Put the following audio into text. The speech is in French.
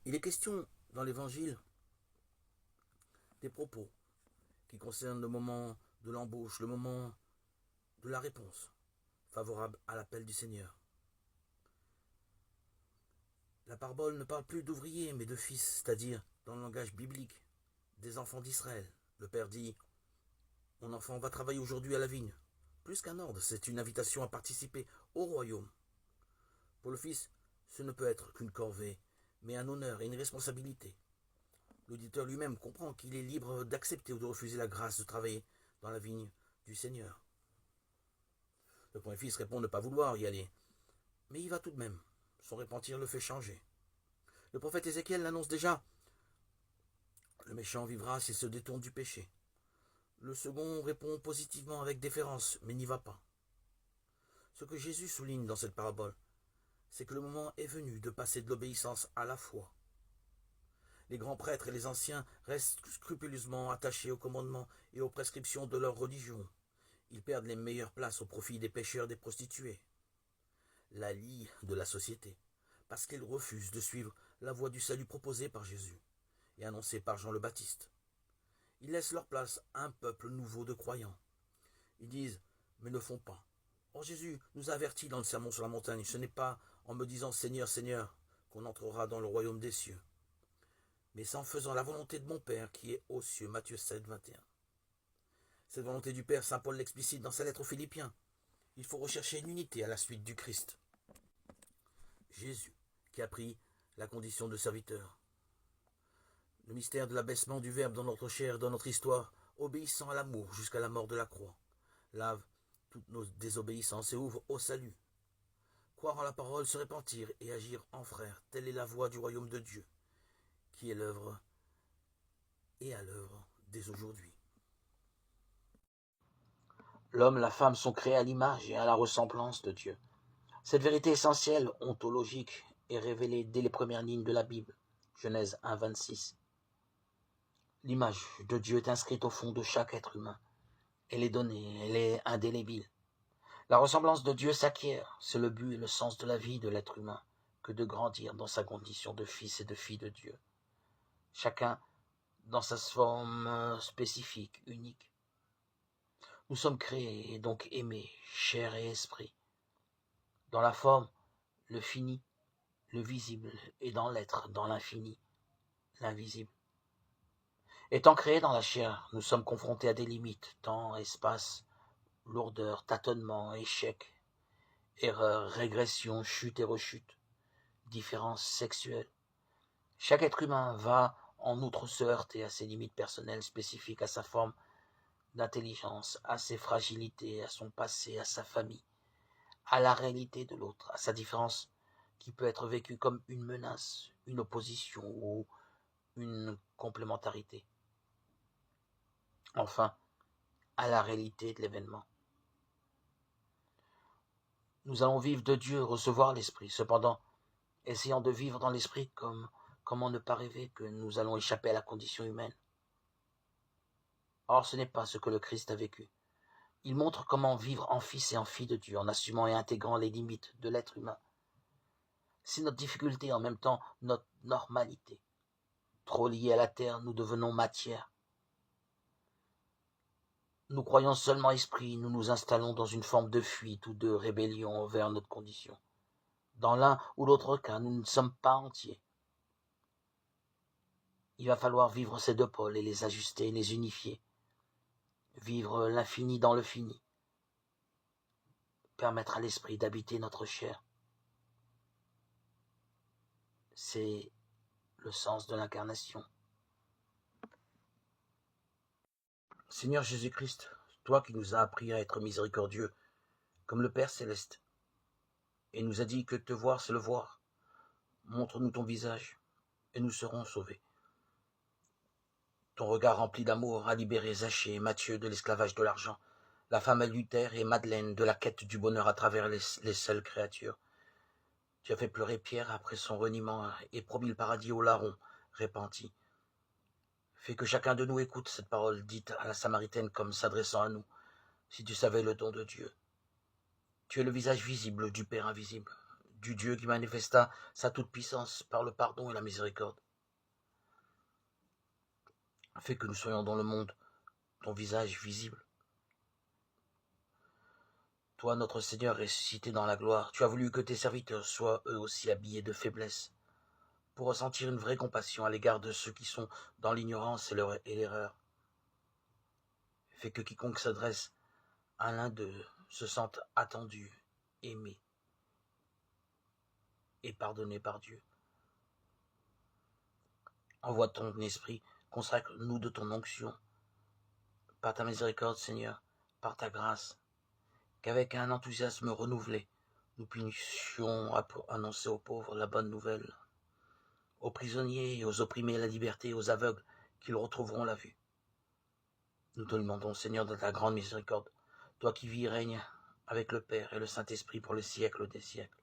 Il est question dans l'Évangile des propos qui concernent le moment de l'embauche, le moment de la réponse favorable à l'appel du Seigneur. La parabole ne parle plus d'ouvriers mais de fils, c'est-à-dire, dans le langage biblique, des enfants d'Israël. Le Père dit « Mon enfant va travailler aujourd'hui à la vigne ». Plus qu'un ordre, c'est une invitation à participer au royaume. Pour le Fils, ce ne peut être qu'une corvée, mais un honneur et une responsabilité. L'auditeur lui-même comprend qu'il est libre d'accepter ou de refuser la grâce de travailler dans la vigne du Seigneur. Le premier fils répond ne pas vouloir y aller, mais il va tout de même. Son repentir le fait changer. Le prophète Ézéchiel l'annonce déjà. Le méchant vivra s'il se détourne du péché. Le second répond positivement avec déférence, mais n'y va pas. Ce que Jésus souligne dans cette parabole, c'est que le moment est venu de passer de l'obéissance à la foi. Les grands prêtres et les anciens restent scrupuleusement attachés aux commandements et aux prescriptions de leur religion. Ils perdent les meilleures places au profit des pécheurs, des prostituées. La lie de la société, parce qu'ils refusent de suivre la voie du salut proposée par Jésus et annoncée par Jean le Baptiste. Ils laissent leur place à un peuple nouveau de croyants. Ils disent, mais ne font pas. Or Jésus nous avertit dans le sermon sur la montagne, ce n'est pas en me disant Seigneur, Seigneur, qu'on entrera dans le royaume des cieux, mais c'est en faisant la volonté de mon Père qui est aux cieux. Matthieu 7, 21. Cette volonté du Père, saint Paul l'explicite dans sa lettre aux Philippiens. Il faut rechercher une unité à la suite du Christ. Jésus, qui a pris la condition de serviteur. Le mystère de l'abaissement du Verbe dans notre chair, dans notre histoire, obéissant à l'amour jusqu'à la mort de la croix, lave toutes nos désobéissances et ouvre au salut. Croire en la parole, se repentir et agir en frère, telle est la voie du royaume de Dieu, qui est l'œuvre et à l'œuvre dès aujourd'hui. L'homme et la femme sont créés à l'image et à la ressemblance de Dieu. Cette vérité essentielle, ontologique, est révélée dès les premières lignes de la Bible. Genèse 1, 26. L'image de Dieu est inscrite au fond de chaque être humain. Elle est donnée, elle est indélébile. La ressemblance de Dieu s'acquiert, c'est le but et le sens de la vie de l'être humain, que de grandir dans sa condition de fils et de fille de Dieu. Chacun dans sa forme spécifique, unique. Nous sommes créés et donc aimés, chair et esprit. Dans la forme, le fini, le visible, et dans l'être, dans l'infini, l'invisible. Étant créés dans la chair, nous sommes confrontés à des limites, temps, espace, lourdeur, tâtonnement, échec, erreur, régression, chute et rechute, différences sexuelles. Chaque être humain va en outre se heurter à ses limites personnelles spécifiques à sa forme d'intelligence, à ses fragilités, à son passé, à sa famille, à la réalité de l'autre, à sa différence qui peut être vécue comme une menace, une opposition ou une complémentarité. Enfin, à la réalité de l'événement. Nous allons vivre de Dieu, recevoir l'Esprit. Cependant, essayant de vivre dans l'Esprit, comment ne pas rêver que nous allons échapper à la condition humaine? Or, ce n'est pas ce que le Christ a vécu. Il montre comment vivre en fils et en fille de Dieu, en assumant et intégrant les limites de l'être humain. C'est notre difficulté, en même temps notre normalité. Trop liés à la terre, nous devenons matière. Nous croyons seulement esprit, nous nous installons dans une forme de fuite ou de rébellion envers notre condition. Dans l'un ou l'autre cas, nous ne sommes pas entiers. Il va falloir vivre ces deux pôles et les ajuster, les unifier. Vivre l'infini dans le fini. Permettre à l'esprit d'habiter notre chair. C'est le sens de l'incarnation. Seigneur Jésus-Christ, toi qui nous as appris à être miséricordieux, comme le Père céleste, et nous a dit que te voir, c'est le voir. Montre-nous ton visage, et nous serons sauvés. Ton regard rempli d'amour a libéré Zachée et Matthieu de l'esclavage de l'argent, la femme à Luther et Madeleine de la quête du bonheur à travers les seules créatures. Tu as fait pleurer Pierre après son reniement et promis le paradis aux larrons repentis. Fais que chacun de nous écoute cette parole dite à la Samaritaine comme s'adressant à nous, si tu savais le don de Dieu. Tu es le visage visible du Père invisible, du Dieu qui manifesta sa toute-puissance par le pardon et la miséricorde. Fais que nous soyons dans le monde ton visage visible. Toi, notre Seigneur, ressuscité dans la gloire, tu as voulu que tes serviteurs soient eux aussi habillés de faiblesse, pour ressentir une vraie compassion à l'égard de ceux qui sont dans l'ignorance et l'erreur. Fais que quiconque s'adresse à l'un d'eux se sente attendu, aimé et pardonné par Dieu. Envoie ton esprit, consacre-nous de ton onction, par ta miséricorde, Seigneur, par ta grâce, qu'avec un enthousiasme renouvelé, nous puissions annoncer aux pauvres la bonne nouvelle, aux prisonniers et aux opprimés la liberté, aux aveugles qu'ils retrouveront la vue. Nous te demandons, Seigneur, de ta grande miséricorde, toi qui vis et règnes avec le Père et le Saint-Esprit pour les siècles des siècles.